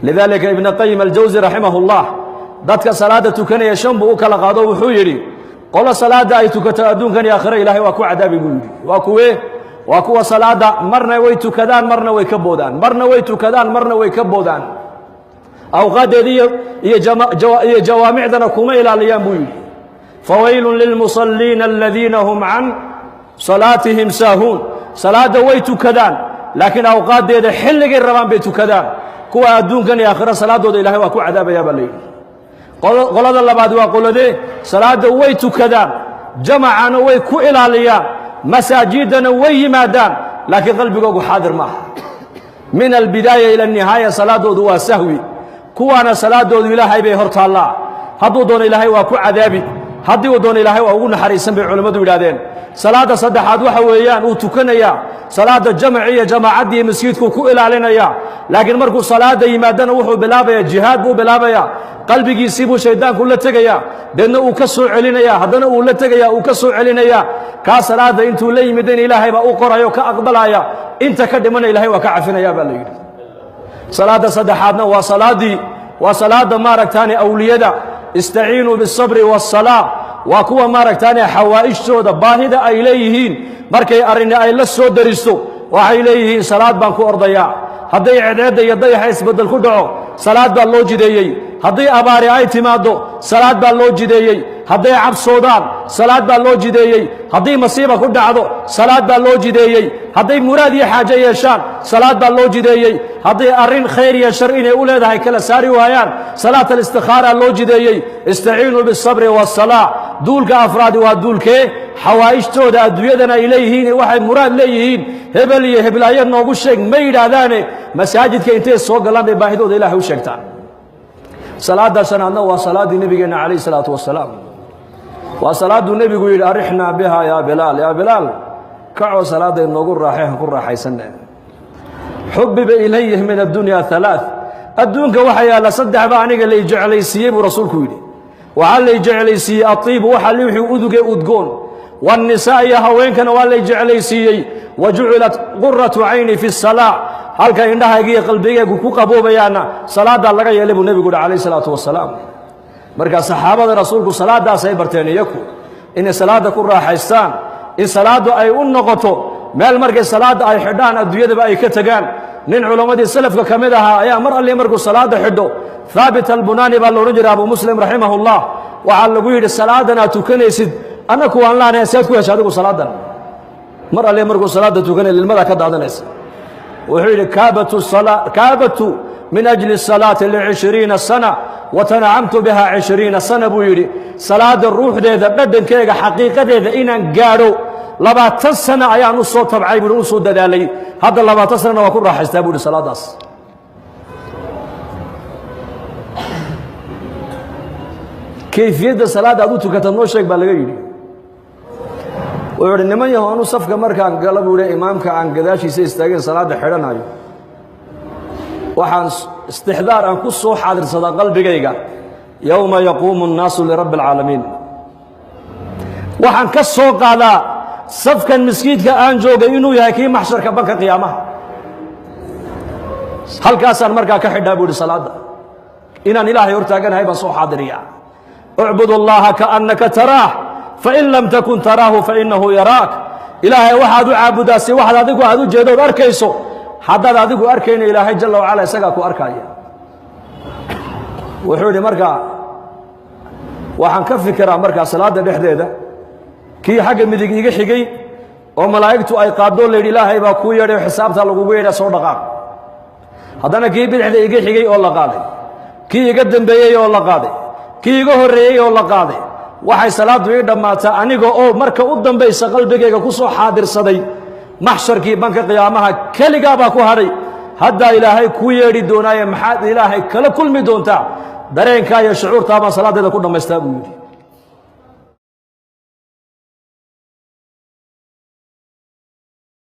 لذلك ابن القيم الجوزي رحمه الله dadka salaada tukanaya shan buu kala qaado wuxuu yiri qolo salaada ay tukato adduunkan iyo aakhira ilaahay waa ku cadaabi buu yiri waa kuwa salaada marna way tukadaan marna way ka boodaan marna way tukadaan marna way ka boodaan awqadeediyo iyo jawaamicdana kuma ilaaliyaan buu yiri fawaylun lil musallin alladhina hum an salatihim sahun salaada way tukadaan laakiin awqadeeda xilligay rabaan bay tukadaan kuwa adduunkan iyo aakhira salaadooda ilaahay waa ku cadaabaya baa leeyahay qolada labaad waa qoladee salaada way tukadaan jamacana way ku ilaaliyaan masaajidana way yimaadaan laakiin qalbigoodu xaadir maaha min albidaaya ila nihaaya salaadoodu waa sahwi kuwaana salaadoodu ilaahay bay hortaallaa hadduu doono ilaahay waa ku cadaabi haddii uu doono ilaahay waa ugu naxariisan bay culimmadu yidhaahdeen salaada saddexaad waxa weeyaan uu tukanayaa salaada jamaci iyo jamaacadii masjidku ku ilaalinaya laakiin markuu salaada yimaadana wuxuu bilaabayaa jihaad buu bilaabayaa qalbigiisii buu shaydaanku la tegayaa deedna uu ka soo celinaya haddana uu la tegayaa uu ka soo celinaya kaa salaada intuu la yimid in ilaahay baa u qorayo ka aqbalaya inta ka dhimana ilaahay waa ka cafinaya baa la yidhi salaada saddexaadna waa salaada maaragtaani awliyada istaciinuu bisabri wasalaa waa kuwa maaragtaani xawaa'ijtooda baahida ay leeyihiin markay arrini ay la soo daristo waxay leeyihiin salaad baan ku ordayaa hadday cedeedda iyo dayaxa isbeddel ku dhaco salaad baa loo jideeyey haddii abaari ay timaaddo salaad baa loo jideeyey hadday cabsoodaan salaad baa loo jideeyey haddii masiiba ku dhacdo salaad baa loo jideeyey hadday muraad iyo xaajo yeeshaan salaad baa loo jideeyey hadday arrin khayr iyo shar inay u leedahay kala saari waayaan salaat alistikhaaraa loo jideeyey istaciinuu bisabri wasalaa duulka afraadi waa duulkee xawaa'ijtooda adduunyadana ay leeyihiin waxay muraad leeyihiin hebel iyo heblaayo noogu sheeg ma yidhaahdaane masaajidka intay soo galaan bay baahidooda ilaahay u sheegtaan salaada shanaadna waa salaadii nabigeena calayhi salaatu wasalaam waa salaaduu nebigu yidhi arixnaa biha yaa bilaal kacoo salaada inoogu raaxeen ku raaxaysanne xubbiba ilayhi min addunya halaath adduunka waxa yaalla saddex baa aniga lay jeclaysiiyey buu rasuulku yidhi waxaa lay jeclaysiiyey atiibu waxa wixii uduge udgoon والنساء يا هوينكنا waa lay jeclaysiiyey wajucilat qurratu cayni fi salaa halka indhahayga qalbigaygu ku qaboobayaana salaada laga yeelay buu nabigu calayhi salaatu wasalaam marka saxaabada rasuulku salaadaas ay barteen iyaku in salaada ku raaxaystaan in salaadu ay u noqoto meel markay salaada ay xidhaan adduunyada ay ka tagaan nin culimadii salafka kamid ahaa ayaa mar alle markuu salaada xidho thaabit al-bunani baa loo jiray abu muslim rahimahullah waxa lagu yiri salaadana tukanaysid anaku waan laanay saad ku heshay adigu salaadan mar alle markuu salaada tukanay ilmada ka daadanaysa wuxuu yiri kaabatu min ajli salati li 20 sana wa tanamtu biha 20 sana buu yiri salaada ruuxdeeda dhadhankeega xaqiiqadeeda inaan gaaro 20 sana ayaan u soo tabcay buu u soo dadaalay hadda 20 sana waa ku raaxaystaa buu salaadaas kayfiyada salaada aad u tukato noo sheeg baa laga yiri wuxuu niman yahoonu safka markaan gala buu imaamka aan gadaashiisa istaagay salaada xidhanayo waxaan istixdaar aan ku soo xaadirsada qalbigayga yawma yaqumu an-naasu li rabbil alamin waxaan ka soo qaadaa safkan miskiidka aan joogay inuu yahay kii maxsharka banka qiyaamaha halkaasaan markaa ka xidhaa buu salaada inaan ilaahay hortaaganahay baan soo xaadiriyaa ucbudu allaha kaannaka taraah فإن لم تكن تراه فإنه يراك إلهي واحد عابدا سي واحد أديكو أدو جيدو أركيسو حداد أديكو أركين إلهي جل وعلا سقاكو أركايا وحولي مركا وحن كفكرا مركا صلاة دحديدة كي حق مدق إيجي حقي وملايكتو أي قادو لي إلهي باكو يري حسابتا لغو يري صدقا هذانا كي بدحدي إيجي حقي والله قادي كي يقدم بيي والله قادي كي يقهر ريي والله قادي waxay salaadu ii dhamaataa aniga oo marka u dambaysa qalbigayga ku soo xaadirsaday maxsharkii banka qiyaamaha kaliga baa ku haray hadda ilaahay ku yeeri doonaaye maxaad ilaahay kala kulmi doontaa dareenka iyo shucuurta baan salaadeeda ku dhamaystaa buu yiri